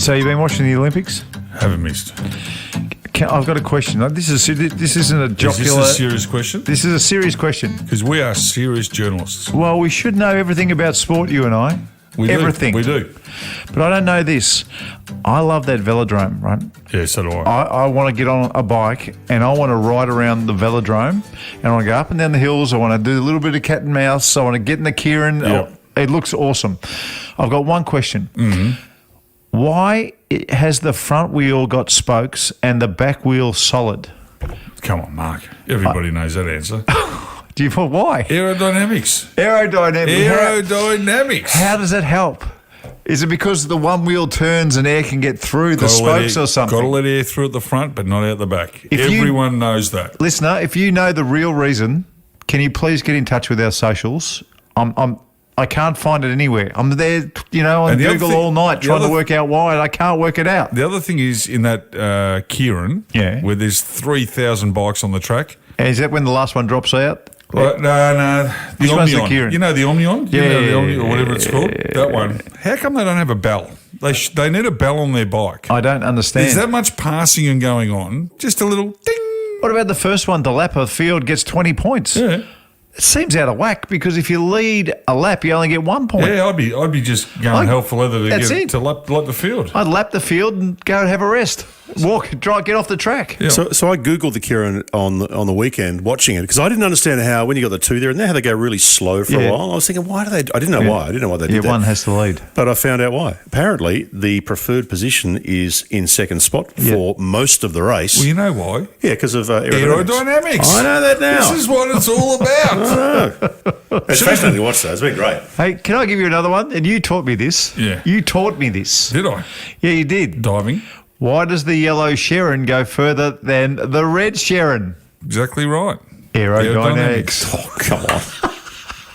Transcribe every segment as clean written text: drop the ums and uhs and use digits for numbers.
So you've been watching the Olympics? Haven't missed. I've got a question. This isn't a jocular. Is this a serious question? This is a serious question. Because we are serious journalists. Well, we should know everything about sport, you and I. Everything. We do. But I don't know this. I love that velodrome, right? Yeah, so do I. I want to get on a bike and I want to ride around the velodrome and I want to go up and down the hills. I want to do a little bit of cat and mouse. I want to get in the Kieran. Yep. It looks awesome. I've got one question. Mm-hmm. Why has the front wheel got spokes and the back wheel solid? Come on, Mark. Everybody knows that answer. Do you why? Aerodynamics. Aerodynamics. How does that help? Is it because the one wheel turns and air can get through the spokes or something? Got to let air through at the front, but not out the back. Everyone knows that. Listener, if you know the real reason, can you please get in touch with our socials? I can't find it anywhere. I'm there, on Google all night trying to work out why, and I can't work it out. The other thing is in that Kieran, where there's 3,000 bikes on the track. Is that when the last one drops out? No. The Omnion. The you know the Omnion? Yeah. The Omnion, or whatever it's called? That one. How come they don't have a bell? They need a bell on their bike. I don't understand. There's that much passing and going on. Just a little ding. What about the first one? The lap of the field gets 20 points. Yeah. It seems out of whack because if you lead a lap, you only get 1 point. Yeah, I'd be just going hell for leather to lap the field. I'd lap the field and go and have a rest. Walk, drive, get off the track. Yeah. So I Googled the Kieran on the weekend watching it because I didn't understand how when you got the two there and how they go really slow for a while. I was thinking, why do they? I didn't know why. I didn't know why they did that. One has to lead. But I found out why. Apparently, the preferred position is in second spot for most of the race. Well, you know why? Yeah, because of aerodynamics. I know that now. This is what it's all about. I know. It's fascinating to watch that. It's been great. Hey, can I give you another one? And you taught me this. Yeah. You taught me this. Did I? Yeah, you did. Diving. Why does the yellow Sharon go further than the red Sharon? Exactly right. Aerodynamics. Oh, come on.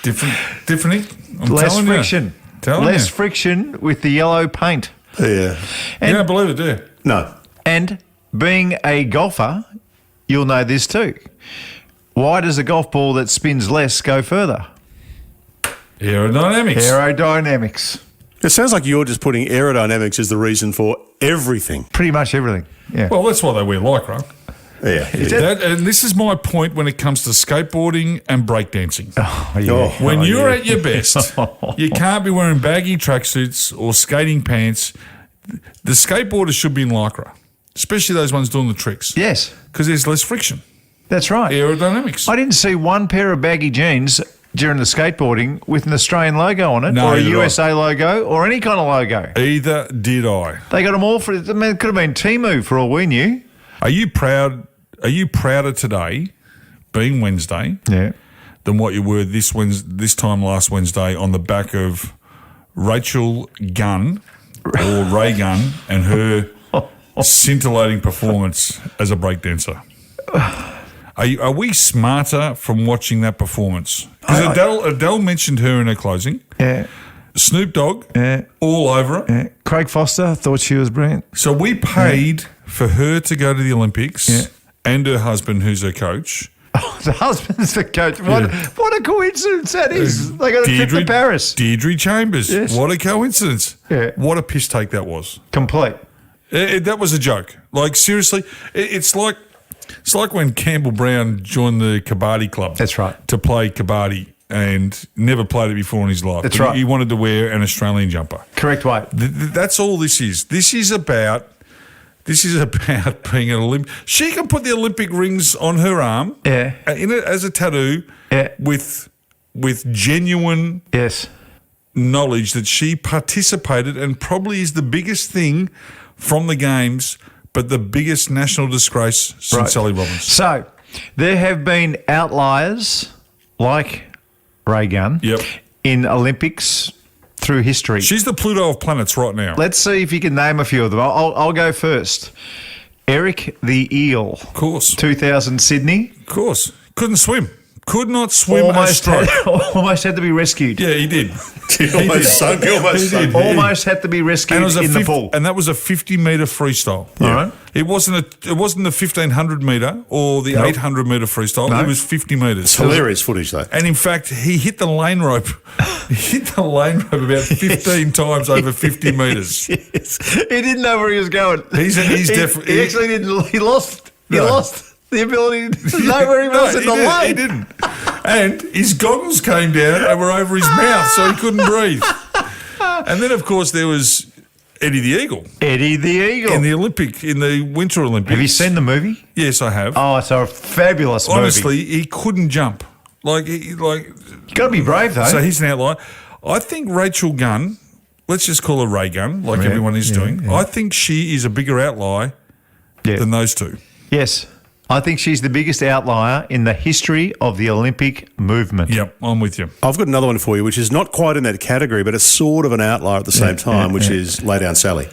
Different. Less friction. Less friction with the yellow paint. Yeah. And, you don't believe it, do you? No. And being a golfer, you'll know this too. Why does a golf ball that spins less go further? Aerodynamics. It sounds like you're just putting aerodynamics as the reason for everything. Pretty much everything, yeah. Well, that's why they wear Lycra. Yeah. And this is my point when it comes to skateboarding and breakdancing. Oh, yeah. When you're at your best, you can't be wearing baggy tracksuits or skating pants. The skateboarders should be in Lycra, especially those ones doing the tricks. Yes. Because there's less friction. That's right. Aerodynamics. I didn't see one pair of baggy jeans during the skateboarding with an Australian logo on it, or a USA logo, or any kind of logo. Either did I. They got them all for. I mean, it could have been Temu for all we knew. Are you prouder today, being Wednesday, than what you were this time last Wednesday on the back of Rachel Gunn or Raygun and her scintillating performance as a breakdancer? Are we smarter from watching that performance? Because Adele mentioned her in her closing. Yeah. Snoop Dogg, all over it. Yeah. Craig Foster thought she was brilliant. So we paid for her to go to the Olympics and her husband, who's her coach. Oh, the husband's the coach. What a coincidence that is. They got a trip to Paris. Deirdre Chambers. Yes. What a coincidence. Yeah. What a piss take that was. Complete. That was a joke. Like, seriously, it's like when Campbell Brown joined the Kabaddi club. That's right. To play Kabaddi and never played it before in his life. That's right. He wanted to wear an Australian jumper. Correct weight. That's all this is. This is about being an Olympic. She can put the Olympic rings on her arm as a tattoo with genuine knowledge that she participated and probably is the biggest thing from the Games, but the biggest national disgrace since Sally Robbins. So there have been outliers like Raygun in Olympics through history. She's the Pluto of planets right now. Let's see if you can name a few of them. I'll go first. Eric the Eel. Of course. 2000 Sydney. Of course. Couldn't swim. Could not swim a stroke. Almost had to be rescued. Yeah, he did. He almost sunk. Almost had to be rescued in the pool. And that was a 50-metre freestyle. Yeah. All right. It wasn't the 1,500 metre or the 800 metre freestyle. No. It was 50 metres. It's hilarious footage, though. And in fact, he hit the lane rope. He hit the lane rope about 15 times over 50 metres. Yes. He didn't know where he was going. He's definitely. He actually didn't. He lost. He lost the ability to know where he was in the lane. He didn't. And his goggles came down and were over his mouth, so he couldn't breathe. And then, of course, there was Eddie the Eagle. Eddie the Eagle. In the Winter Olympics. Have you seen the movie? Yes, I have. Oh, it's a fabulous movie. Honestly, he couldn't jump. You got to be brave, though. So he's an outlier. I think Rachel Gunn, let's just call her Raygun, like everyone is doing. Yeah. I think she is a bigger outlier than those two. Yes. I think she's the biggest outlier in the history of the Olympic movement. Yep, I'm with you. I've got another one for you, which is not quite in that category, but it's sort of an outlier at the same time, which is Lay Down Sally.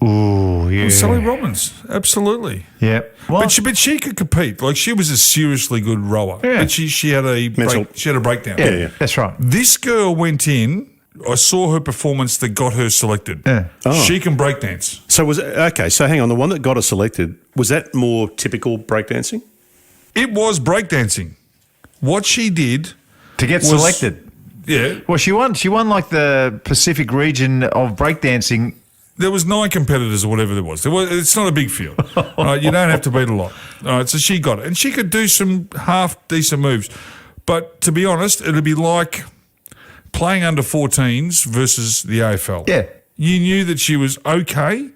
Ooh, yeah. Well, Sally Robbins, absolutely. Yeah. Well, but she could compete. Like, she was a seriously good rower. Yeah. But she had a breakdown. Yeah, that's right. This girl went in. I saw her performance that got her selected. Yeah. Oh. She can breakdance. So hang on, the one that got her selected, was that more typical breakdancing? It was breakdancing. What she did to get selected. Yeah. Well, she won like the Pacific region of breakdancing. There was 9 competitors or whatever there was. It's not a big field. Right? You don't have to beat a lot. All right, so she got it. And she could do some half-decent moves. But to be honest, it would be like playing under 14s versus the AFL. Yeah. You knew that she was okay,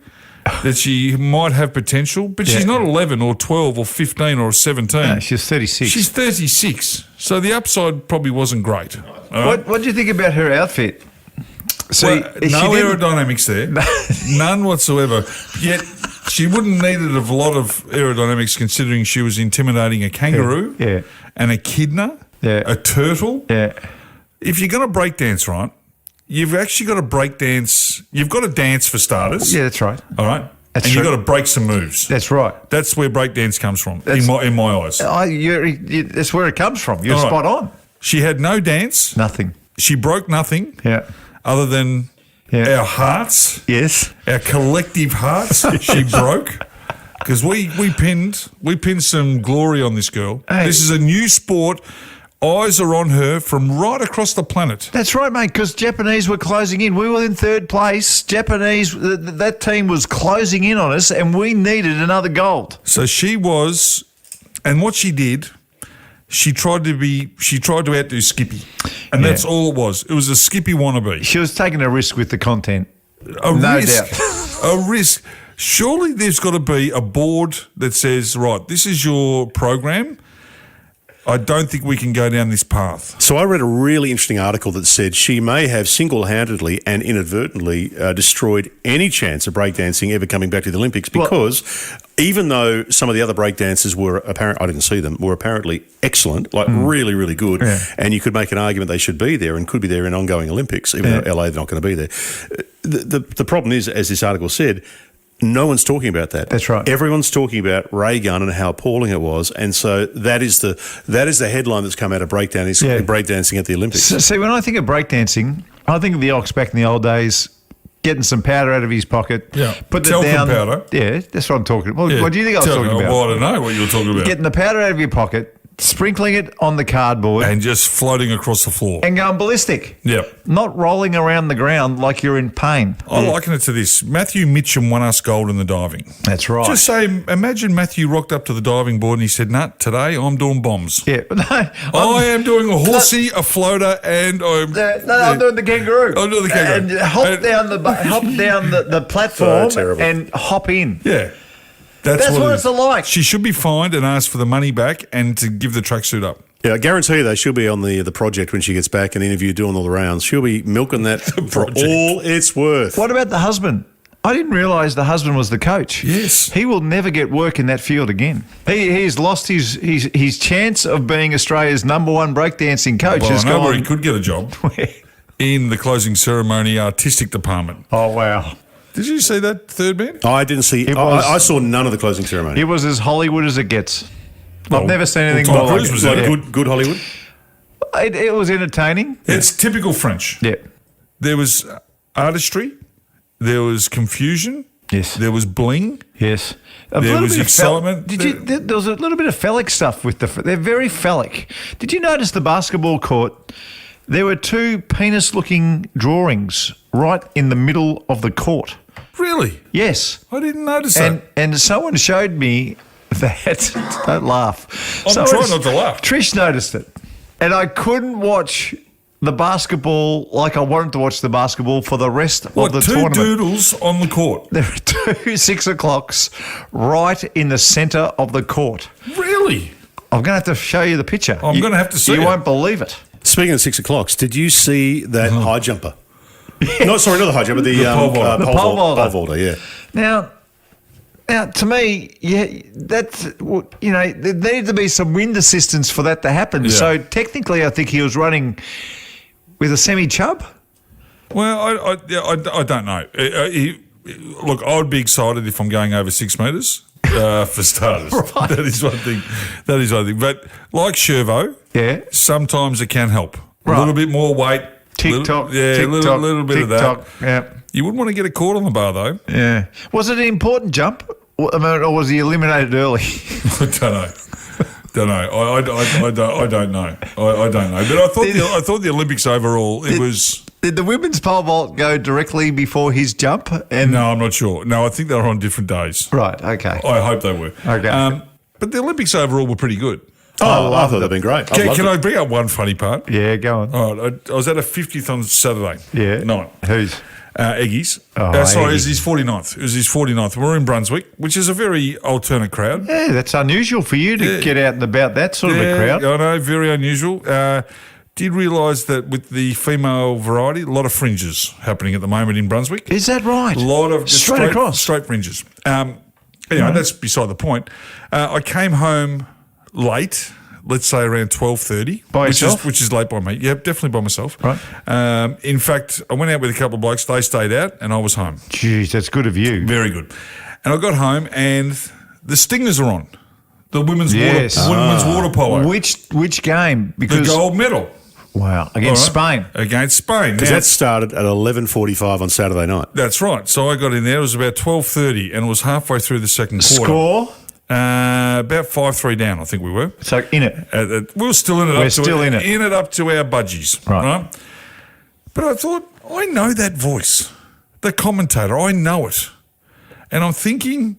that she might have potential, but she's not 11 or 12 or 15 or 17. No, she's 36. She's 36. So the upside probably wasn't great. What do you think about her outfit? See, no aerodynamics there. None whatsoever. Yet she wouldn't need it of a lot of aerodynamics considering she was intimidating a kangaroo and a echidna, a turtle. Yeah. If you're going to break dance, right, you've actually got to break dance. You've got to dance for starters. Yeah, that's right. All right? That's and true. you've got to break some moves. That's right. That's where break dance comes from, in my eyes. That's where it comes from. You're spot on. She had no dance. Nothing. She broke nothing. Yeah. Other than our hearts. Yes. Our collective hearts. She broke. Because we pinned some glory on this girl. Hey. This is a new sport. Eyes are on her from right across the planet. That's right, mate, because Japanese were closing in. We were in third place. Japanese, that team was closing in on us, and we needed another gold. So she was, and what she did, she tried to outdo Skippy. And that's all it was. It was a Skippy wannabe. She was taking a risk with the content. No doubt. A risk. Surely there's got to be a board that says, right, this is your program. I don't think we can go down this path. So I read a really interesting article that said she may have single-handedly and inadvertently destroyed any chance of breakdancing ever coming back to the Olympics because even though some of the other breakdancers were I didn't see them, were apparently excellent, like really, really good, and you could make an argument they should be there and could be there in ongoing Olympics, even though LA they're not going to be there. The problem is, as this article said, no one's talking about that. That's right. Everyone's talking about Raygun and how appalling it was, and so that is the headline that's come out of breakdancing at the Olympics. So, see, when I think of breakdancing, I think of the Ox back in the old days, getting some powder out of his pocket. Yeah, put it talcum down. Powder. Yeah, that's what I'm talking about. What do you think I was talking about? Well, I don't know what you were talking about. Getting the powder out of your pocket, sprinkling it on the cardboard, and just floating across the floor. And going ballistic. Yep. Not rolling around the ground like you're in pain. I liken it to this. Matthew Mitchum won us gold in the diving. That's right. Just say, imagine Matthew rocked up to the diving board and he said, "Nah, today I'm doing bombs. Yeah. I am doing a horsey, a floater, and I'm... I'm doing the kangaroo. I'm doing the kangaroo. And hop down the platform and hop in. Yeah. That's what it's like. She should be fined and asked for the money back and to give the tracksuit up. Yeah, I guarantee you, though, she'll be on the project when she gets back and interviewed doing all the rounds. She'll be milking that for all it's worth. What about the husband? I didn't realise the husband was the coach. Yes. He will never get work in that field again. He's lost his chance of being Australia's number one breakdancing coach. Well, I know where he could get a job. In the closing ceremony artistic department. Oh, wow. Did you see that third man? I didn't see. I saw none of the closing ceremony. It was as Hollywood as it gets. I've never seen anything Tom more like Cruise it. was Like there. good Hollywood. It was entertaining. It's typical French. Yeah. There was artistry. There was confusion. Yes. There was bling. Yes. There was excitement. There was a little bit of phallic stuff with they're very phallic. Did you notice the basketball court? There were two penis-looking drawings right in the middle of the court. Really? Yes. I didn't notice that. And someone showed me that. Don't laugh. I'm trying not to laugh. Trish noticed it. And I couldn't watch the basketball like I wanted to watch the basketball for the rest of the two tournament. doodles on the court? There are two 6 o'clocks right in the centre of the court. Really? I'm going to have to show you the picture. I'm going to have to see You it. won't believe it. Speaking of 6 o'clocks, did you see that high jumper? No, sorry, not the high jumper. The pole vaulter. pole pole vaulter. vaulter. Yeah. Now, to me, that's, there needed to be some wind assistance for that to happen. Yeah. So technically, I think he was running with a semi-chub. Well, I don't know. Look, I would be excited if I'm going over 6 metres for starters. Right. That is one thing. But like Shervo, sometimes it can help. Right. A little bit more weight. Tick-tock, a little bit of that. tick-tock, yeah. You wouldn't want to get a caught on the bar, though. Yeah. Was it an important jump? Or was he eliminated early? I don't know. I don't know. I don't know. But I thought the Olympics overall, it was. Did the women's pole vault go directly before his jump? And No, I'm not sure. No, I think they were on different days. Right. Okay. I hope they were. Okay. But the Olympics overall were pretty good. I thought they'd been great. Can I bring up one funny part? Yeah. Go on. All right, I was at a 50th on Saturday night. Who's? Eggy's. Oh, sorry, Eggy. it was his 49th. It was his 49th. We're in Brunswick, which is a very alternate crowd. Yeah, that's unusual for you to get out and about that sort of a crowd. I know, very unusual. Did realise that with the female variety, a lot of fringes happening at the moment in Brunswick. Is that right? A lot of straight across. Straight fringes. Anyway, that's beside the point. I came home late, let's say around 12:30. By yourself? Which is late by me. Yeah, definitely by myself. Right. In fact, I went out with a couple of blokes. They stayed out and I was home. Jeez, that's good of you. Very good. And I got home and the Stingers are on. The women's water polo. Which game? Because The gold medal. Wow, against Spain. Against Spain. Because Now, that started at 11:45 on Saturday night. that's right. So I got in there. It was about 12:30 and it was halfway through the second quarter. Score? About 5-3 down, I think we were. So in it. We were still in it. We're still in it. In it up to our budgies. Right. But I thought, I know that voice. The commentator, I know it. And I'm thinking,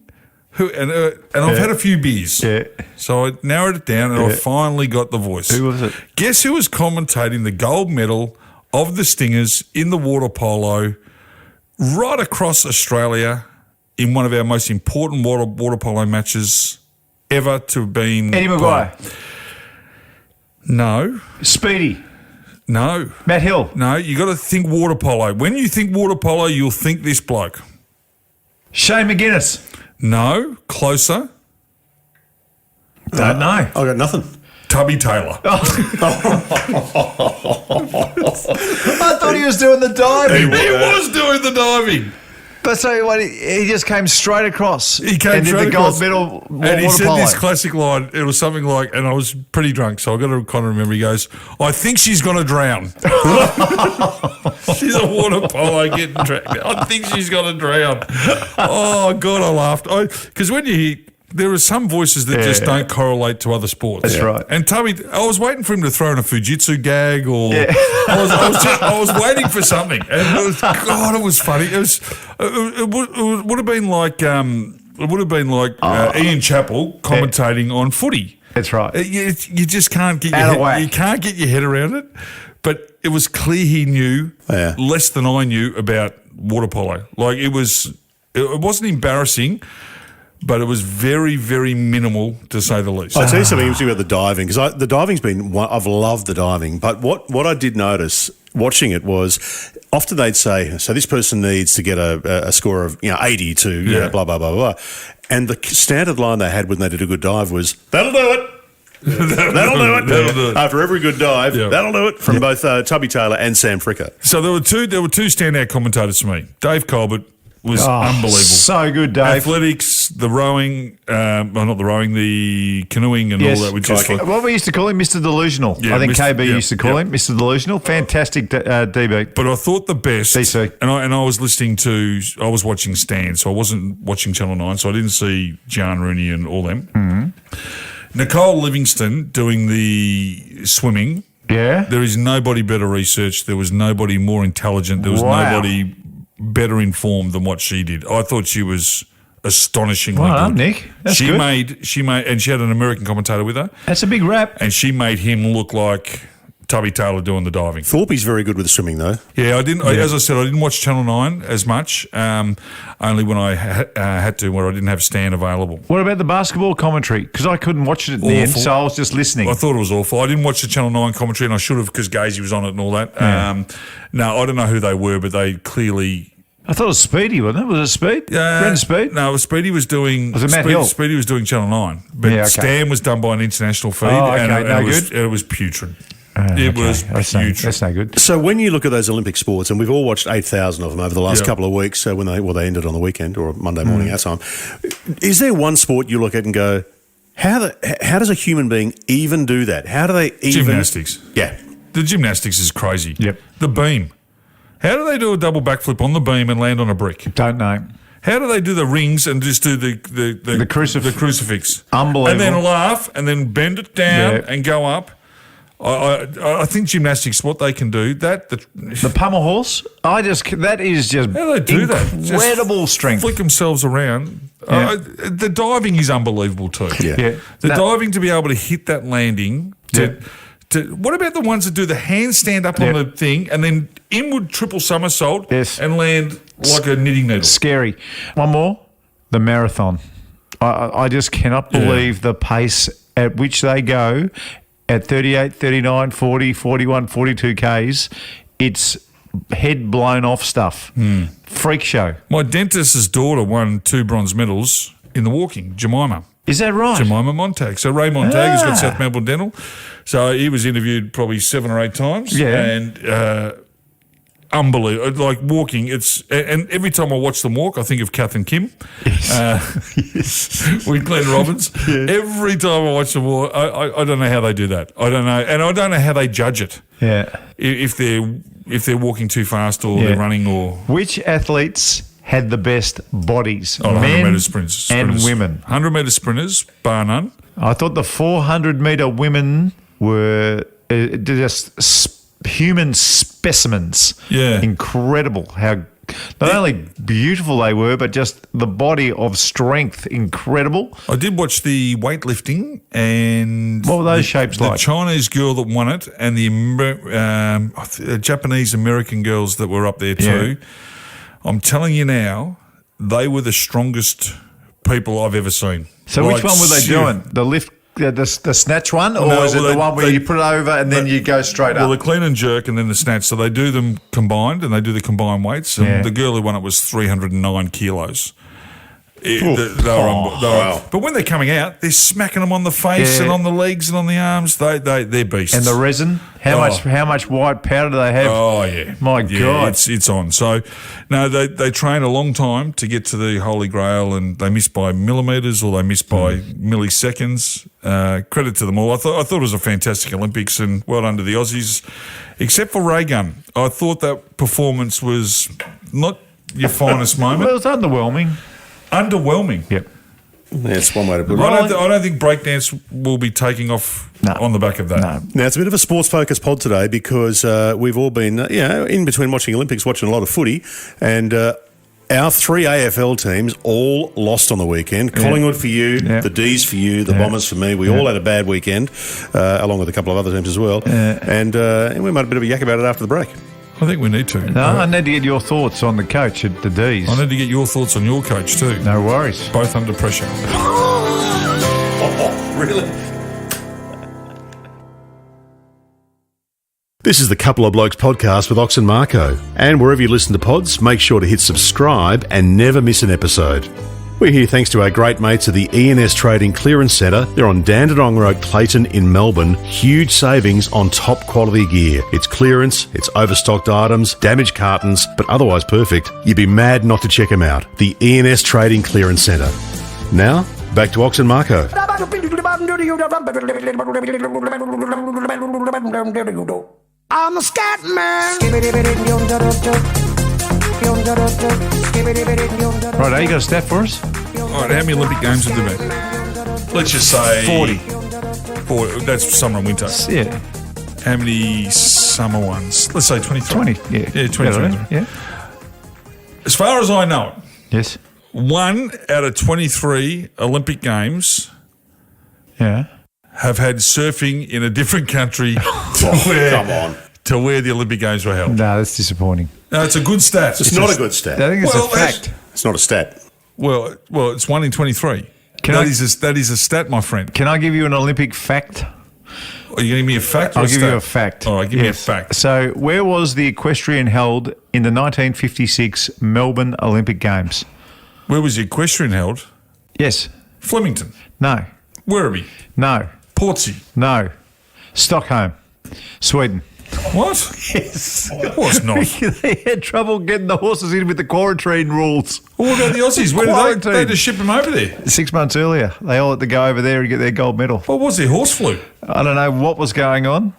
and I've had a few beers. Yeah. So I narrowed it down and I finally got the voice. Who was it? Guess who was commentating the gold medal of the Stingers in the water polo right across Australia in one of our most important water polo matches ever to have been Eddie Maguire. played? No. Speedy. No. Matt Hill. No, you got to think water polo. When you think water polo, you'll think this bloke. Shane McGuinness. No, closer. Don't know. I got nothing. Tubby Taylor. I thought he was doing the diving. He was doing the diving. But so what? He just came straight across. He came and straight did the gold across. medal And he water said polo. this classic line. It was something like, and I was pretty drunk, so I got to kind of remember. He goes, "I think she's going to drown." She's a water polo getting drowned. I think she's going to drown. Oh God, I laughed. Because when you hear, there are some voices that just don't correlate to other sports. That's right. And Tubby, I was waiting for him to throw in a Fujitsu gag, or I was waiting for something. And it was funny. It would have been like Ian Chappell commentating on footy. That's right. You just can't get Out you can't get your head around it. But it was clear he knew less than I knew about water polo. Like it wasn't embarrassing, but it was very, very minimal to say the least. I'll tell you something interesting about the diving, because the diving's been, I've loved the diving, but what I did notice watching it was often they'd say, so this person needs to get a score of 80 to blah, blah, blah, blah. And the standard line they had when they did a good dive was, "That'll do it." That'll do it. After every good dive, that'll do it, from both Tubby Taylor and Sam Fricker. So there were two standout commentators for me. Dave Colbert was unbelievable. So good, Dave. Athletics, the rowing, not the rowing, the canoeing and all that. Which is what we used to call him, Mr. Delusional. I think KB used to call him Mr. Delusional. Fantastic DB. But I thought the best, DC. and I was I was watching Stan, so I wasn't watching Channel 9, so I didn't see Jan Rooney and all them. Mm-hmm. Nicole Livingston doing the swimming. Yeah. There is nobody better researched. There was nobody more intelligent. There was nobody better informed than what she did. I thought she was astonishingly good. Nick. That's she good. made, and she had an American commentator with her. That's a big rap. And she made him look like Tubby Taylor doing the diving. Thorpe's very good with the swimming, though. Yeah, I didn't. As I said, I didn't watch Channel 9 as much. Only when I had to, where I didn't have Stan available. What about the basketball commentary? Because I couldn't watch it at the end, so I was just listening. I thought it was awful. I didn't watch the Channel 9 commentary, and I should have because Gazy was on it and all that. Yeah. No, I don't know who they were, but they clearly. I thought it was Speedy, wasn't it? Was it Speed? Brendan Speed? No, Speedy was doing. Was it Matt Hill? Speedy was doing Channel 9, but Stan was done by an international feed, and it was putrid. It was huge. That's no good. So when you look at those Olympic sports, and we've all watched 8,000 of them over the last couple of weeks, when they ended on the weekend or Monday morning our time, is there one sport you look at and go, how does a human being even do that? How do they even... Gymnastics. Yeah. The gymnastics is crazy. Yep. The beam. How do they do a double backflip on the beam and land on a brick? Don't know. How do they do the rings and just do the crucifix? Unbelievable. And then laugh and then bend it down and go up. I think gymnastics, what they can do, the pummel horse, that is just how do they do incredible strength. Flick themselves around. Yeah. The diving is unbelievable too. Yeah. The diving to be able to hit that landing. What about the ones that do the handstand up on the thing and then inward triple somersault and land like a knitting needle? Scary. One more, the marathon. I just cannot believe the pace at which they go. At 38, 39, 40, 41, 42 Ks, it's head blown off stuff. Freak show. My dentist's daughter won 2 bronze medals in the walking, Jemima. Is that right? Jemima Montag. So Ray Montag has got South Melbourne Dental. So he was interviewed probably 7 or 8 times. Yeah. And unbelievable. Like walking, and every time I watch them walk, I think of Kath and Kim. With Glenn Robbins. Every time I watch them walk, I don't know how they do that. I don't know. And I don't know how they judge it. Yeah. If they're walking too fast or they're running or... Which athletes had the best bodies? Men 100 metre sprinters and women. 100 metre sprinters, bar none. I thought the 400 metre women were just human specimens. Yeah. Incredible how not only beautiful they were, but just the body of strength, incredible. I did watch the weightlifting and... What were those shapes like? The Chinese girl that won it and the Japanese-American girls that were up there too. Yeah. I'm telling you now, they were the strongest people I've ever seen. So which one were they doing? The lift... The snatch one, or is it the one where you put it over and then you go straight up? Well, the clean and jerk and then the snatch. So they do them combined and they do the combined weights. And the girl who won it was 309 kilos. Wow. But when they're coming out, they're smacking them on the face and on the legs and on the arms. They're beasts. And the resin? How much white powder do they have? Oh, yeah. My God. It's on. So, no, they train a long time to get to the Holy Grail and they miss by millimetres or they miss by milliseconds. Credit to them all. I thought it was a fantastic Olympics and well done to the Aussies, except for Raygun. I thought that performance was not your finest moment. Well, it was underwhelming. Yep. That's one way to put it. I don't think breakdance will be taking off on the back of that. No. Now, it's a bit of a sports-focused pod today because we've all been, in between watching Olympics, watching a lot of footy, and our 3 AFL teams all lost on the weekend. Collingwood for you, the D's for you, the Bombers for me. We all had a bad weekend, along with a couple of other teams as well. And we made a bit of a yak about it after the break. I think we need to. No, I need to get your thoughts on the coach at the D's. I need to get your thoughts on your coach too. No worries. Both under pressure. Really? This is the Couple of Blokes podcast with Ox and Marko. And wherever you listen to pods, make sure to hit subscribe and never miss an episode. We're here thanks to our great mates at the E&S Trading Clearance Centre. They're on Dandenong Road, Clayton in Melbourne. Huge savings on top quality gear. It's clearance, it's overstocked items, damaged cartons, but otherwise perfect. You'd be mad not to check them out. The E&S Trading Clearance Centre. Now, back to Ox and Marko. I'm a scat man. Right, you got a stat for us? All right, how many Olympic Games have there been? Let's just say 40. 40. That's summer and winter. Yeah. How many summer ones? Let's say 23. 20, yeah. Yeah, 23. Yeah. As far as I know, Yes. 1 out of 23 Olympic Games Yeah. have had surfing in a different country Come on. to where the Olympic Games were held. No, that's disappointing. No, it's a good stat. It's not a good stat. I think it's Well, a fact. It's not a stat. Well, it's 1 in 23. That is a stat, my friend. Can I give you an Olympic fact? Are you going to give me a fact or I'll a give stat? you a fact. All right, give me a fact. So, where was the equestrian held in the 1956 Melbourne Olympic Games? Where was the equestrian held? Yes. Flemington. No. Werribee. No. Portsea. No. Stockholm, Sweden. What? Yes. Of course not. They had trouble getting the horses in with the quarantine rules. Well, what about the Aussies? Where did Quarantine. they just ship them over there? 6 months earlier, they all had to go over there and get their gold medal. What was their horse flu? I don't know what was going on,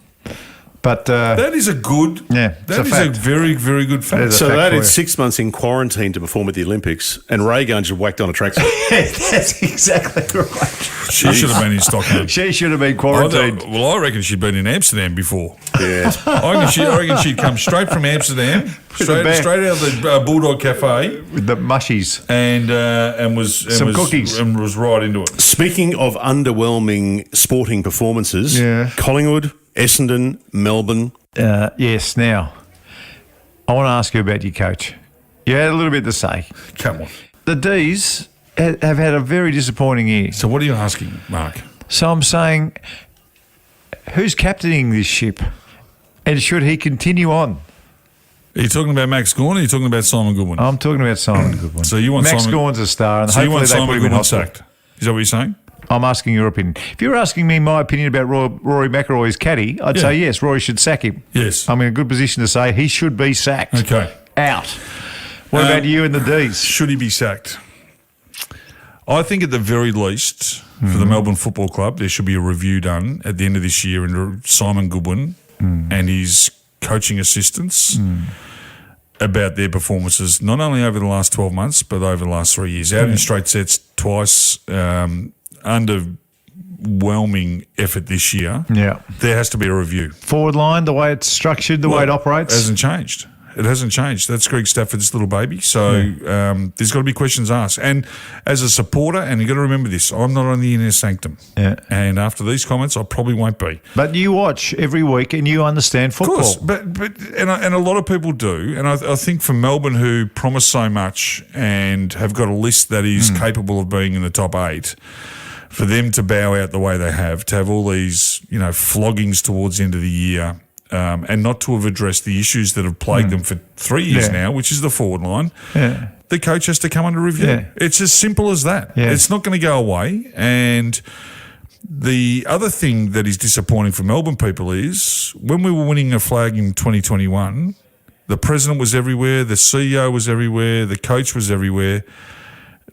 but That is a good. Yeah, it's that a is fact. a very, very good fact. is a So fact they for had you. 6 months in quarantine to perform at the Olympics, and Raygun just whacked on a tracksuit. that's exactly right. She should have been in Stockholm. She should have been quarantined. I reckon she'd been in Amsterdam before. Yeah. I reckon she'd come straight from Amsterdam, straight bag. out of the Bulldog Cafe, With the mushies. and was Some cookies. and was right into it. Speaking of underwhelming sporting performances, Yeah. Collingwood, Essendon, Melbourne. Yes, now, I want to ask you about your coach. You had a little bit to say. Come on. The D's have had a very disappointing year. So what are you asking, Mark? So I'm saying, who's captaining this ship? And should he continue on? Are you talking about Max Gawn or are you talking about Simon Goodwin? I'm talking about Simon Goodwin. So you want Max Simon- Gawn's a star, and so you hopefully want they put Simon him in Goodwin hospital. sacked? Is that what you're saying? I'm asking your opinion. If you're asking me my opinion about Rory McIlroy's caddy, I'd say yes, Rory should sack him. Yes. I'm in a good position to say he should be sacked. Okay. Out. What about you and the D's? Should he be sacked? I think at the very least, for the Melbourne Football Club, there should be a review done at the end of this year into Simon Goodwin and his coaching assistants about their performances, not only over the last 12 months, but over the last 3 years. Out in straight sets twice, underwhelming effort this year. Yeah. There has to be a review. Forward line, the way it's structured, the way it operates. It hasn't changed. It hasn't changed. That's Greg Stafford's little baby. So there's got to be questions asked. And as a supporter, and you've got to remember this, I'm not on the inner sanctum. Yeah. And after these comments, I probably won't be. But you watch every week and you understand football. Of course, but and a lot of people do. And I think for Melbourne, who promise so much and have got a list that is capable of being in the top 8, for them to bow out the way they have, to have all these, floggings towards the end of the year, and not to have addressed the issues that have plagued them for 3 years now, which is the forward line, the coach has to come under review. Yeah. It's as simple as that. Yeah. It's not going to go away. And the other thing that is disappointing for Melbourne people is when we were winning a flag in 2021, the president was everywhere, the CEO was everywhere, the coach was everywhere.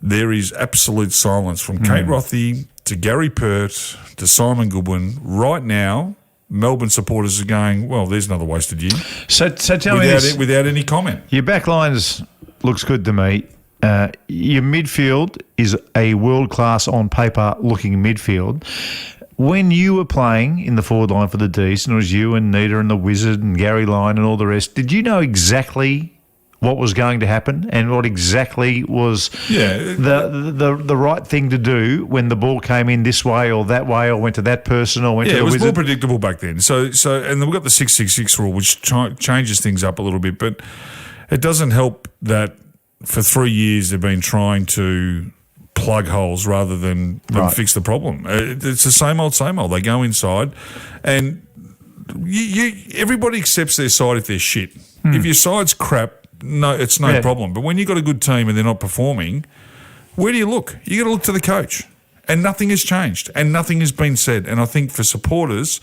There is absolute silence from Kate Rothie to Gary Pert to Simon Goodwin. Right now, Melbourne supporters are going, well, there's another wasted year. So tell me this. Without any comment. Your back lines looks good to me. Your midfield is a world-class on paper looking midfield. When you were playing in the forward line for the D's, and it was you and Nita and the Wizard and Gary Lyon and all the rest, did you know exactly what was going to happen and what exactly was the right thing to do when the ball came in this way or that way or went to that person or went to the it was Wizard? more predictable back then. So, and then we've got the 666 rule, which changes things up a little bit, but it doesn't help that for 3 years they've been trying to plug holes rather than fix the problem. It's the same old, same old. They go inside and everybody accepts their side if they're shit. If your side's crap, no, it's no problem. But when you've got a good team and they're not performing, where do you look? You got to look to the coach. And nothing has changed and nothing has been said. And I think for supporters,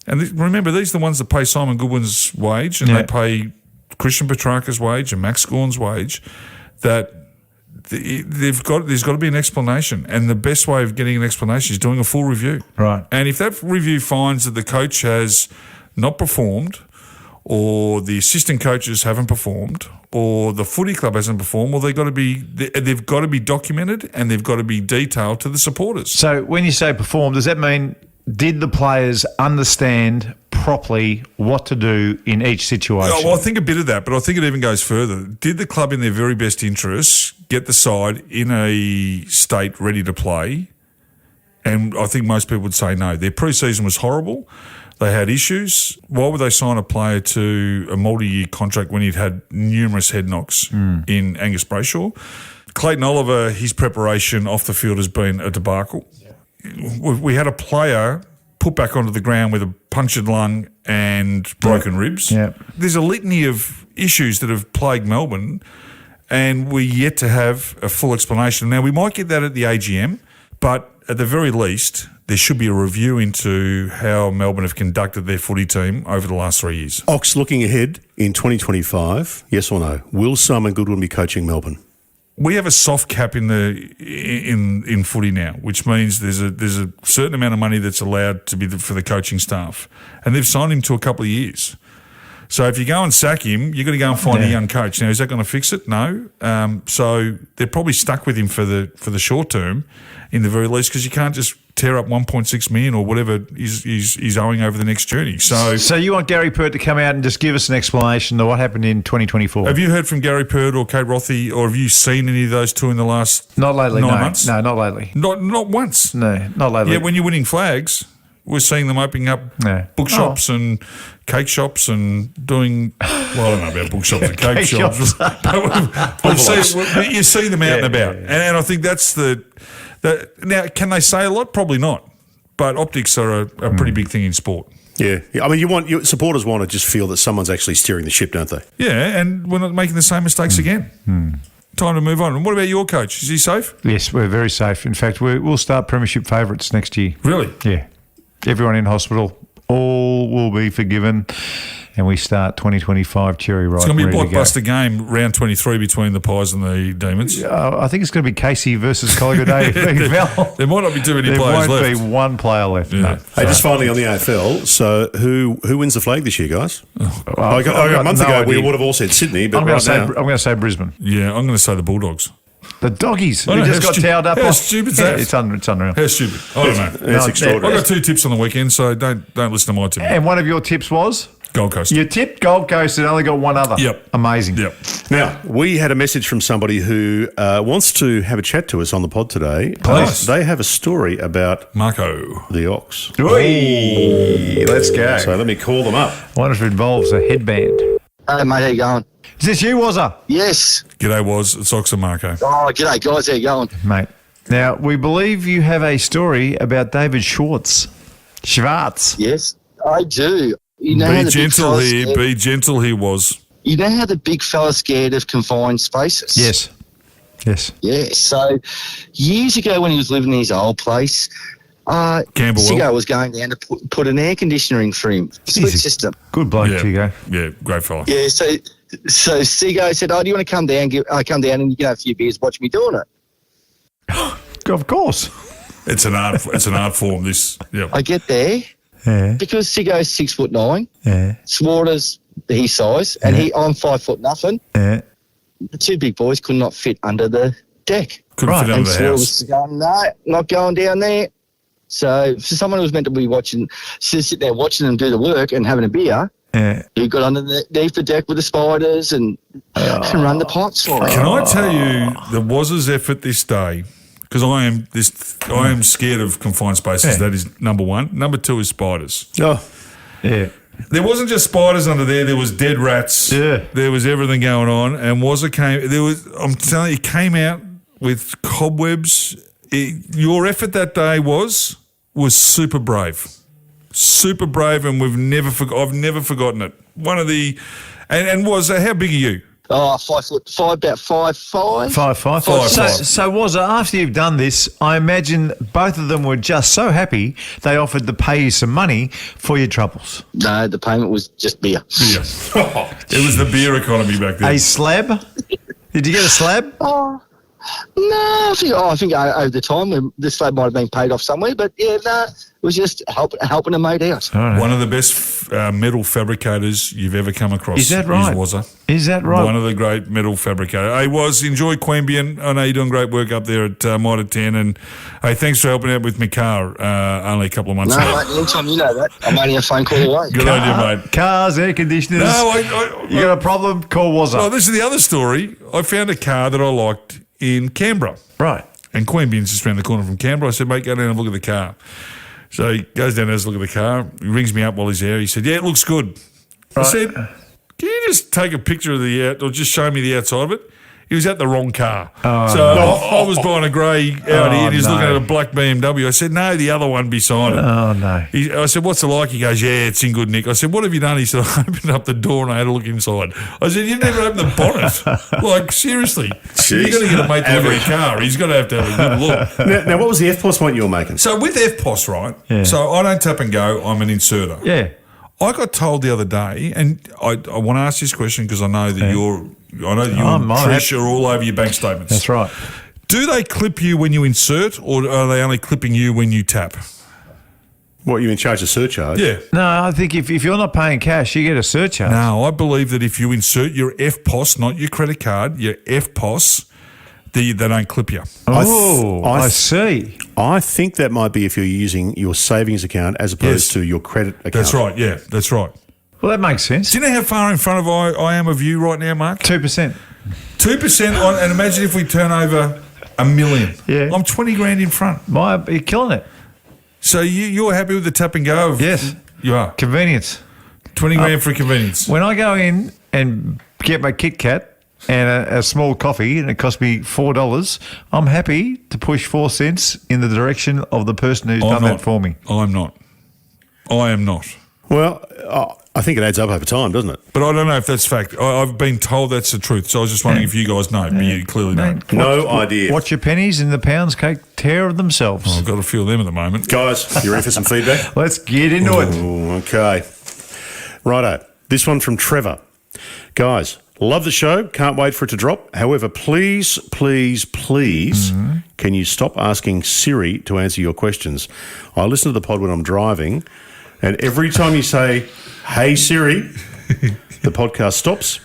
and remember, these are the ones that pay Simon Goodwin's wage and they pay Christian Petrarca's wage and Max Gawn's wage, that there's got to be an explanation, and the best way of getting an explanation is doing a full review. Right. And if that review finds that the coach has not performed, or the assistant coaches haven't performed, or the footy club hasn't performed, well, they've got to be documented and they've got to be detailed to the supporters. So when you say perform, does that mean did the players understand properly what to do in each situation? Oh, well, I think a bit of that, but I think it even goes further. Did the club, in their very best interests, get the side in a state ready to play? And I think most people would say no. Their pre-season was horrible. They had issues. Why would they sign a player to a multi-year contract when he'd had numerous head knocks in Angus Brayshaw? Clayton Oliver, his preparation off the field has been a debacle. We had a player put back onto the ground with a punctured lung and broken ribs. Yeah. There's a litany of issues that have plagued Melbourne, and we're yet to have a full explanation. Now, we might get that at the AGM, but at the very least, there should be a review into how Melbourne have conducted their footy team over the last 3 years. Ox, looking ahead in 2025, yes or no? Will Simon Goodwin be coaching Melbourne? We have a soft cap in footy now, which means there's a certain amount of money that's allowed to be for the coaching staff, and they've signed him to a couple of years. So if you go and sack him, you've got to go and find a young coach. Now, is that going to fix it? No. So they're probably stuck with him for the short term, in the very least, because you can't just tear up 1.6 million or whatever he's owing over the next journey. So you want Gary Pert to come out and just give us an explanation of what happened in 2024? Have you heard from Gary Pert or Kate Rothy, or have you seen any of those two in the last not lately, 9 months? No, not lately. Not once. No, not lately. Yeah, when you're winning flags, we're seeing them opening up bookshops and cake shops and doing, well, I don't know about bookshops and cake shops. You see them out and about. And I think that's now, can they say a lot? Probably not. But optics are a pretty big thing in sport. Yeah. I mean, supporters want to just feel that someone's actually steering the ship, don't they? Yeah, and we're not making the same mistakes again. Time to move on. And what about your coach? Is he safe? Yes, we're very safe. In fact, we'll start premiership favourites next year. Really? Yeah. Everyone in hospital, all will be forgiven, and we start 2025 cherry ripe. It's going to be a blockbuster game, round 23, between the Pies and the Demons. I think it's going to be Casey versus Collier Day. There might not be too many players left. There won't be one player left. Yeah. No. Hey, just finally on the AFL, so who wins the flag this year, guys? A month ago, we would have all said Sydney, but I'm going to say Brisbane. Yeah, I'm going to say the Bulldogs. The doggies. We just got towed up. How stupid is that? It's unreal. How stupid. I don't know. It's extraordinary. I've got 2 tips on the weekend, so don't listen to my tip. And one of your tips was? Gold Coast. You tipped Gold Coast and only got one other. Yep. Amazing. Yep. Now, we had a message from somebody who wants to have a chat to us on the pod today. Please. They have a story about Marko. the Ox. Let's go. So let me call them up. I wonder if it involves a headband. Hey, mate, how you going? Is this you, Wazza? Yes. G'day, it's Ox and Marko. Oh, g'day, guys. How you going? Mate. Now, we believe you have a story about David Schwartz. Yes, I do. You know how Be the gentle big here. fella's Be gentle here, Was. You know how the big fella's scared of confined spaces? Yes. Yeah, so years ago when he was living in his old place, Camberwell. Sigo was going down to put an air conditioner in for him. Split system. Good bloke, Tigo. Yeah, great fella. Yeah, so Sigo said, do you want to come down? Come down and you can have a few beers, watch me doing it. Of course. It's an art form, this. Yeah. I get there. Yeah. Because Sigo's 6'9", Yeah. Swarter's his size, and I'm 5 foot nothing. Yeah. The 2 big boys could not fit under the deck. Couldn't fit And under the Swarter house. was going, no, not going down there. So for someone who was meant to be sitting there watching them do the work and having a beer, he got underneath the deck with the spiders and run the pipes for him. Can I tell you the Waz's effort this day? Because I am scared of confined spaces. That is number one. Number 2 is spiders. Oh, Yeah. There wasn't just spiders under there. There was dead rats. Yeah. There was everything going on. And Wazza came. I'm telling you, he came out with cobwebs. Your effort that day was super brave. Super brave, and I've never forgotten it. One of the and Wazza, how big are you? Oh, 5 foot 5, about 5'5". 5'5". So Wazza, after you've done this, I imagine both of them were just so happy they offered to pay you some money for your troubles. No, the payment was just beer. Yes. It was the beer economy back then. A slab? Did you get a slab? Oh, No, I think over the time this flag might have been paid off somewhere, but yeah, no, it was just helping a mate out. One of the best metal fabricators you've ever come across. Is that right? Is that right? One of the great metal fabricators. Enjoy Queanbeyan. I know you're doing great work up there at Mitre 10, and hey, thanks for helping out with my car only a couple of months ago. No, mate, anytime you know that, I'm only a phone call away. Good on you, mate. Cars, air conditioners. No, you got a problem? Call Wazza. Oh, this is the other story. I found a car that I liked in Canberra. Right. And Queanbeyan's just around the corner from Canberra. I said, mate, go down and look at the car. So he goes down and has a look at the car. He rings me up while he's there. He said, yeah, it looks good. I said, can you just take a picture of or just show me the outside of it? He was at the wrong car. I was buying a grey Audi and he was looking at a black BMW. I said, no, the other one beside it. Oh, no. I said, what's it like? He goes, yeah, it's in good nick. I said, what have you done? He said, I opened up the door and I had a look inside. I said, you never opened the bonnet. Like, seriously. You're going to get a mate to look at a car. He's got to have a good look. Now, what was the FPOS point you were making? So with FPOS, right? Yeah. So I don't tap and go. I'm an inserter. Yeah. I got told the other day, and I want to ask this question because I know that you and Trish are all over your bank statements. That's right. Do they clip you when you insert, or are they only clipping you when you tap? What, you in charge of surcharge? Yeah. No, I think if you're not paying cash, you get a surcharge. No, I believe that if you insert your FPOS, not your credit card, your FPOS, they don't clip you. I see. I think that might be if you're using your savings account as opposed to your credit account. That's right, yeah, that's right. Well, that makes sense. Do you know how far in front of I am of you right now, Mark? 2%. 2% on, and imagine if we turn over $1 million. Yeah. I'm 20 grand in front. You're killing it. So you're happy with the tap and go? Yes. You are. Convenience. 20 grand for convenience. When I go in and get my Kit Kat and a small coffee and it costs me $4, I'm happy to push 4 cents in the direction of the person who's done that for me. I'm not. I am not. Well, I think it adds up over time, doesn't it? But I don't know if that's fact. I've been told that's the truth, so I was just wondering if you guys know, but you clearly don't. No idea. Watch your pennies and the pounds take care of themselves. I've got a few of them at the moment. Guys, you ready for some feedback? Let's get into it. Ooh, okay. Righto. This one from Trevor. Guys, love the show. Can't wait for it to drop. However, please, can you stop asking Siri to answer your questions? I listen to the pod when I'm driving, and every time you say, hey, Siri, the podcast stops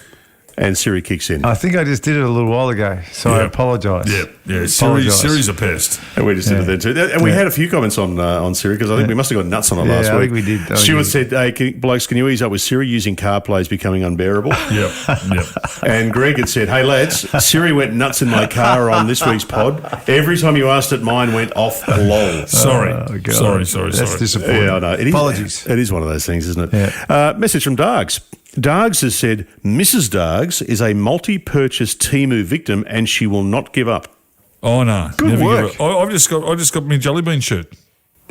and Siri kicks in. I think I just did it a little while ago, so I apologise. Yeah. Siri's a pest. And we just did it then too. And we had a few comments on Siri because I think we must have got nuts on it last week. I think we did. Stuart said, hey, blokes, can you ease up with Siri? Using CarPlay is becoming unbearable. Yep. And Greg had said, hey, lads, Siri went nuts in my car on this week's pod. Every time you asked it, mine went off lol. Sorry. Sorry. That's disappointing. Yeah, I know. Apologies. It is one of those things, isn't it? Yeah. Message from Dargs. Dargs has said, Mrs. Dargs is a multi-purchase Temu victim and she will not give up. Oh, no. Good work. I just got my jelly bean shirt.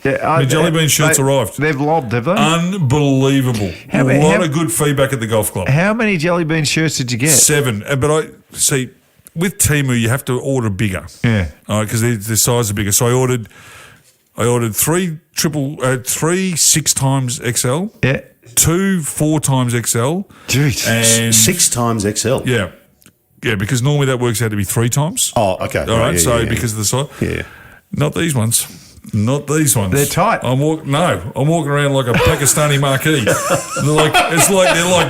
Yeah, my jelly bean shirt's arrived. They've lobbed, have they? Unbelievable. A lot of good feedback at the golf club. How many jelly bean shirts did you get? 7. But I see, with Temu, you have to order bigger. Yeah. Because the size are bigger. So I ordered 3 6 times XL. Yeah. 2 4 times XL. Jeez. And 6 times XL. Yeah. Yeah, because normally that works out to be 3 times. Oh, okay. All right. Because of the size. Yeah. Not these ones. Not these ones. They're tight. I'm walking around like a Pakistani marquee. They're like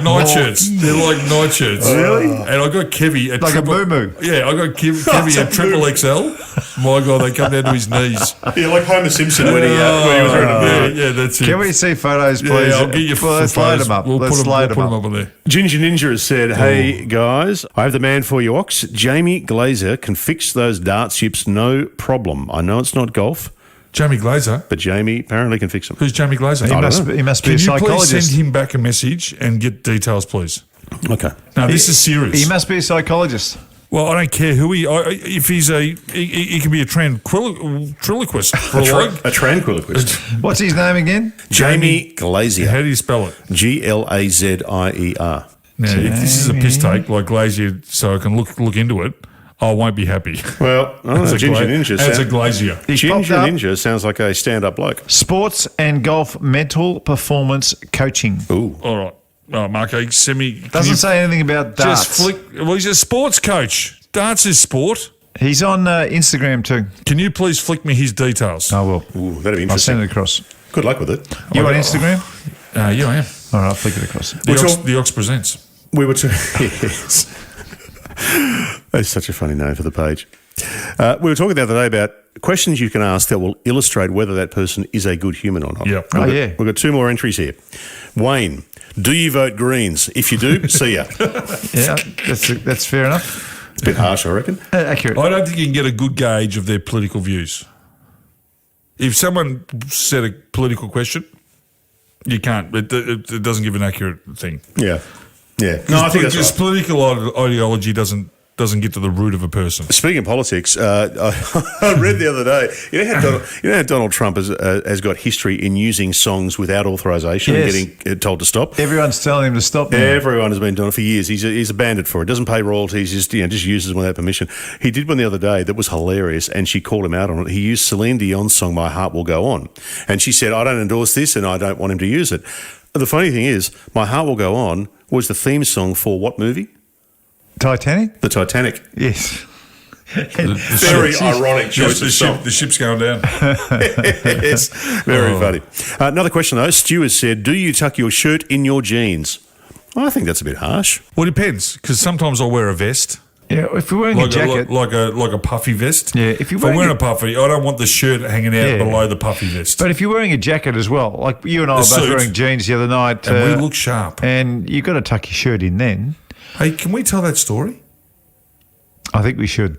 nightshirts. They're like nightshirts. Really? And I got Kevy at like a moo-moo. Yeah, I got Kevy at triple XL. My God, they come down to his knees. Yeah, like Homer Simpson when he was wearing yeah, that's it. Can we see photos, please? Yeah, I'll get you let's load them up. Let's load them up on there. Ginger Ninja has said, hey, guys, I have the man for you, Ox. Jamie Glazer can fix those dart ships, no problem. I know it's not golf. Jamie Glazer? But Jamie apparently can fix them. Who's Jamie Glazer? He must be a psychologist. Can you please send him back a message and get details, please? Okay. No, this is serious. He must be a psychologist. Well, I don't care who if he's he can be a tranquilliquist. A tranquilliquist. What's his name again? Jamie Glazier. How do you spell it? Glazier. Now, if this is a piss take like Glazier, so I can look into it, I won't be happy. Well, Ginger Ninja. That's a Glazier. Ginger Ninja sounds like a stand-up bloke. Sports and golf mental performance coaching. Ooh. All right. Marko, send me... Doesn't say anything about darts. He's a sports coach. Darts is sport. He's on Instagram too. Can you please flick me his details? I will. Ooh, that'd be I'll send interesting. it across. Good luck with it. You on Instagram? Yeah, I am. All right, I'll flick it across. The Ox Presents. We were yes. That's such a funny name for the page. We were talking the other day about questions you can ask that will illustrate whether that person is a good human or not. Yep. Oh, yeah. We've got 2 more entries here. Wayne, do you vote Greens? If you do, see ya. Yeah, that's fair enough. It's a bit harsh, I reckon. Accurate. I don't think you can get a good gauge of their political views. If someone said a political question, you can't. It doesn't give an accurate thing. Yeah. Yeah. No, I think that's Because right. political ideology doesn't get to the root of a person. Speaking of politics, I read the other day. You know how Donald Trump has got history in using songs without authorization Yes. and getting told to stop. Everyone's telling him to stop now. Everyone has been doing it for years. He's a bandit for it. Doesn't pay royalties. Just uses them without permission. He did one the other day that was hilarious, and she called him out on it. He used Celine Dion's song "My Heart Will Go On," and she said, "I don't endorse this, and I don't want him to use it." The funny thing is, "My Heart Will Go On" was the theme song for what movie? Titanic? The Titanic. Yes. Very ironic choice of song. The ship's going down. Yes, very funny. Another question though. Stu has said, "Do you tuck your shirt in your jeans?" I think that's a bit harsh. Well, it depends, because sometimes I'll wear a vest. Yeah, if you're wearing a jacket. like a puffy vest. Yeah, if you're I'm wearing wearing a puffy, I don't want the shirt hanging out Yeah. below the puffy vest. But if you're wearing a jacket as well, like you and I were both suit. wearing jeans the other night. And we look sharp. And you've got to tuck your shirt in then. Hey, can we tell that story? I think we should.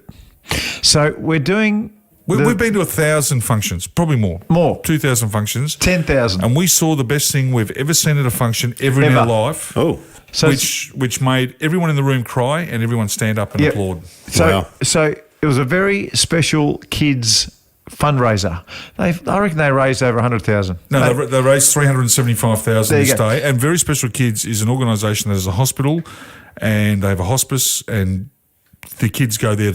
So we're doing... We've been to 1,000 functions, probably more. More. 2,000 functions. 10,000. And we saw the best thing we've ever seen at a function ever in Ever. our life. Oh, So which made everyone in the room cry and everyone stand up and Yep. applaud. Wow. So it was a very special kids fundraiser. I reckon they raised over 100,000. No, they raised 375,000 There you this go. day. And Very Special Kids is an organisation that has a hospital, and they have a hospice, and the kids go there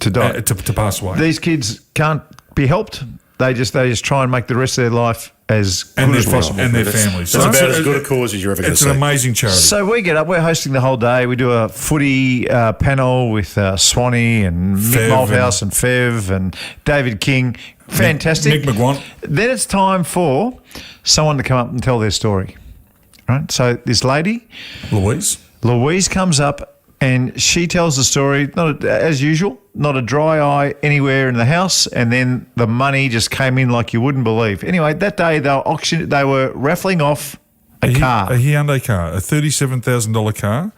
To die. to pass away. These kids can't be helped. They just try and make the rest of their life as and good as their, possible. and their families. that's it's about as good a cause as you're ever going to It's see. an amazing charity. So we get up, we're hosting the whole day. We do a footy panel with Swanee and Mick Fev Malthouse and Fev and David King. Fantastic. Mick McGuant. Then it's time for someone to come up and tell their story. Right? So this lady, Louise comes up and she tells the story, as usual, not a dry eye anywhere in the house, and then the money just came in like you wouldn't believe. Anyway, that day they were raffling off a car. A Hyundai car, a $37,000 car.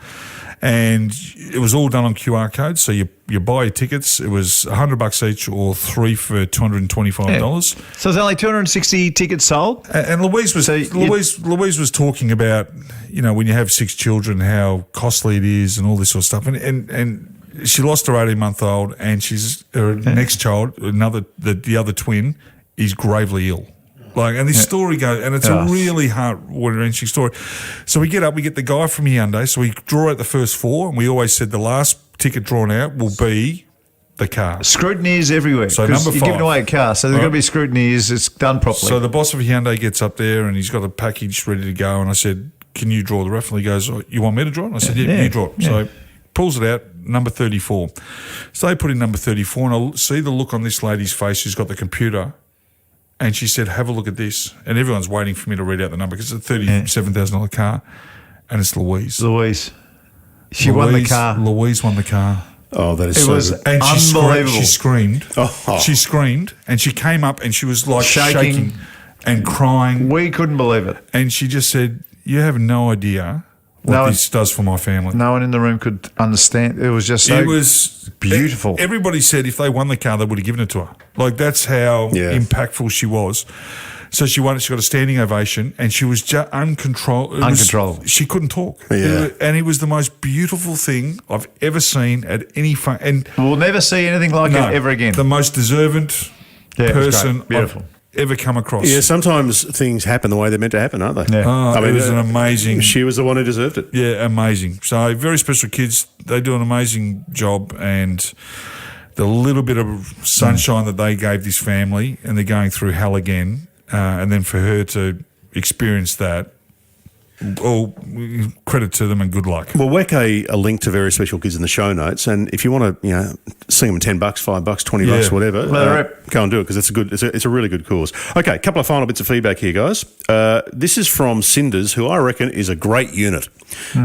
And it was all done on QR codes. So you buy your tickets. It was $100 each or 3 for $225. So there's only 260 tickets sold. And Louise was Louise was talking about, when you have 6 children, how costly it is and all this sort of stuff. And she lost her 18-month-old, and her next child, the other twin, is gravely ill. And this story goes, and it's a really heart-wrenching story. So we get up, we get the guy from Hyundai, so we draw out the first 4, and we always said the last ticket drawn out will be the car. Scrutineers everywhere. So 'cause number you're giving 5. away a car, so there's got to be scrutineers. It's done properly. So the boss of Hyundai gets up there, and he's got a package ready to go, and I said, "Can you draw the raffle?" He goes, "You want me to draw it?" And I said, "Yeah, you draw it." Yeah. So pulls it out, number 34. So they put in number 34, and I see the look on this lady's face. She's got the computer. And she said, "Have a look at this." And everyone's waiting for me to read out the number because it's a $37,000 car. And it's Louise. She won the car. Louise won the car. Oh, that is It so was good. And unbelievable. she screamed. Oh. She screamed. And she came up and she was like Shaking. shaking and crying. We couldn't believe it. And she just said, "You have no idea what this does for my family." No one in the room could understand. It was just so It was beautiful. Everybody said if they won the car, they would have given it to her. That's how impactful she was. So she won it. She got a standing ovation, and she was just uncontrollable. She couldn't talk. Yeah. And it was the most beautiful thing I've ever seen at any fun. And We'll never see anything like it ever again. the most deserving it was person great. Beautiful. I've ever come across. Yeah, sometimes things happen the way they're meant to happen, aren't they? Yeah. It was an amazing. She was the one who deserved it. Yeah, amazing. So Very Special Kids, they do an amazing job, and the little bit of sunshine that they gave this family, and they're going through hell again, and then for her to experience that, all credit to them and good luck. We'll whack a link to various special kids in the show notes, and if you want to, sing them $10, $5, $20, whatever, go and do it because it's a really good cause. Okay, a couple of final bits of feedback here, guys. This is from Cinders, who I reckon is a great unit.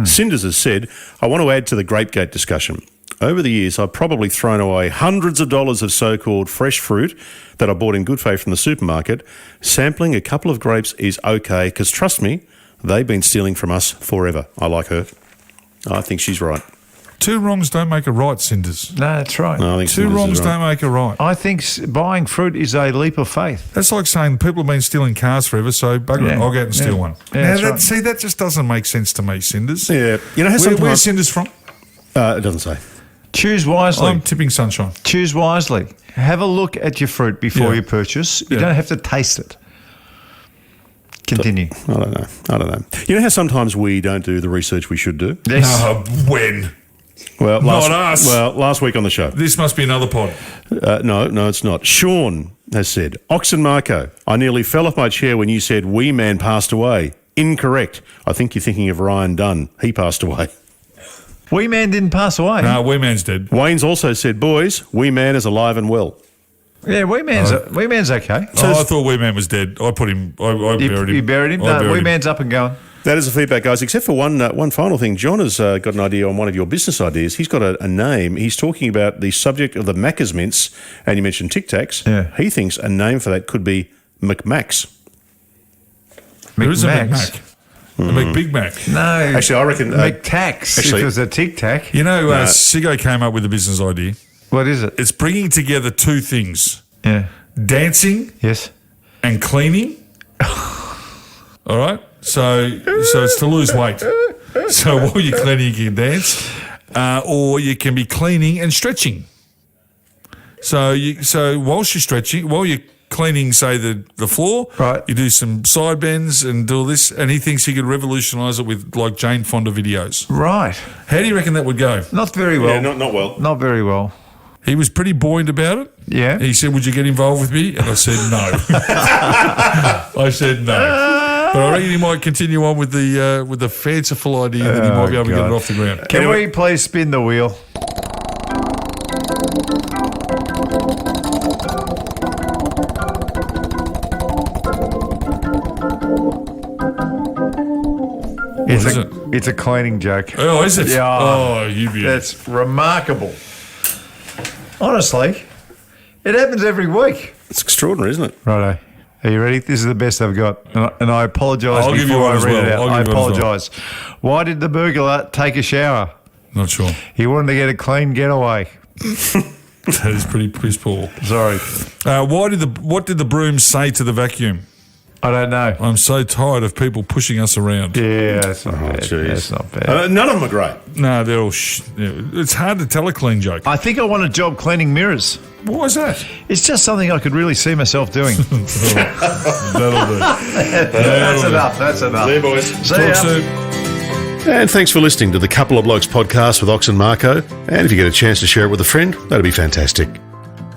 Cinders has said, "I want to add to the Grapegate discussion. Over the years, I've probably thrown away hundreds of dollars of so-called fresh fruit that I bought in good faith from the supermarket. Sampling a couple of grapes is okay because, trust me, they've been stealing from us forever." I like her. I think she's right. Two wrongs don't make a right, Cinders. No, that's right. No, I think Two Cinders wrongs is right. don't make a right. I think buying fruit is a leap of faith. That's like saying people have been stealing cars forever, so bugger it, I'll go out and steal one. Yeah, Now, that's right. See, that just doesn't make sense to me, Cinders. Yeah, how Where's sometimes Cinders from? it doesn't say. Choose wisely. I'm tipping Sunshine. Choose wisely. Have a look at your fruit before you purchase. You don't have to taste it. Continue. I don't know. You know how sometimes we don't do the research we should do? Yes. When? Well, Not us. Well, last week on the show. This must be another pod. No, it's not. Sean has said, "Oxen Marko, I nearly fell off my chair when you said Wee Man passed away. Incorrect. I think you're thinking of Ryan Dunn. He passed away." Wee Man didn't pass away. No, Wee Man's dead. Wayne's also said, "Boys, Wee Man is alive and well." Yeah, Wee Man's okay. I thought Wee Man was dead. I put him. I buried him. You buried him? No, Wee Man's up and going. That is the feedback, guys, except for one final thing. John has got an idea on one of your business ideas. He's got a name. He's talking about the subject of the Macca's mints, and you mentioned Tic Tacs. Yeah. He thinks a name for that could be McMax. There is a Max. Mac. A Big Mac. No. Actually, I reckon... McTax. actually- If it was a Tic Tac. You know, Siggo came up with a business idea. What is it? It's bringing together two things: Yeah. dancing Yes. and cleaning. All right. So it's to lose weight. So while you're cleaning, you can dance, or you can be cleaning and stretching. So whilst you're stretching, while you're cleaning, say the floor, Right. you do some side bends and do all this. And he thinks he could revolutionise it with like Jane Fonda videos. Right. How do you reckon that would go? Not very well. Yeah, not well. Not very well. He was pretty buoyant about it. Yeah. He said, "Would you get involved with me?" And I said, "No." I said no. But I reckon he might continue on with the fanciful idea that he might be able to get it off the ground. Can we please spin the wheel? What is it? It's a cleaning joke. Oh, is it? Yeah. Oh, you beauty. That's remarkable. Honestly, it happens every week. It's extraordinary, isn't it? Righto. Are you ready? This is the best I've got. And I apologise I'll give you before one I as read well. it out. I'll I give you one as well. apologise. Why did the burglar take a shower? Not sure. He wanted to get a clean getaway. That is pretty piss poor. Sorry. What did the broom say to the vacuum? I don't know. I'm so tired of people pushing us around. Yeah, that's not bad. jeez. That's not bad. None of them are great. No, they're all it's hard to tell a clean joke. I think I want a job cleaning mirrors. Why is that? It's just something I could really see myself doing. That'll do. That's enough. That's enough. See you, boys. See ya. Talk soon. And thanks for listening to the Couple of Blokes podcast with Ox and Marko. And if you get a chance to share it with a friend, that'd be fantastic.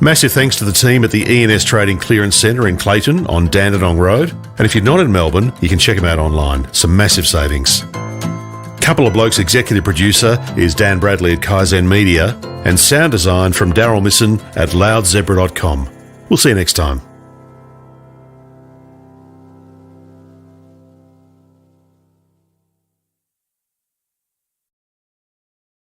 Massive thanks to the team at the E&S Trading Clearance Centre in Clayton on Dandenong Road. And if you're not in Melbourne, you can check them out online. Some massive savings. Couple of Blokes executive producer is Dan Bradley at Kaizen Media, and sound design from Daryl Misson at loudzebra.com. We'll see you next time.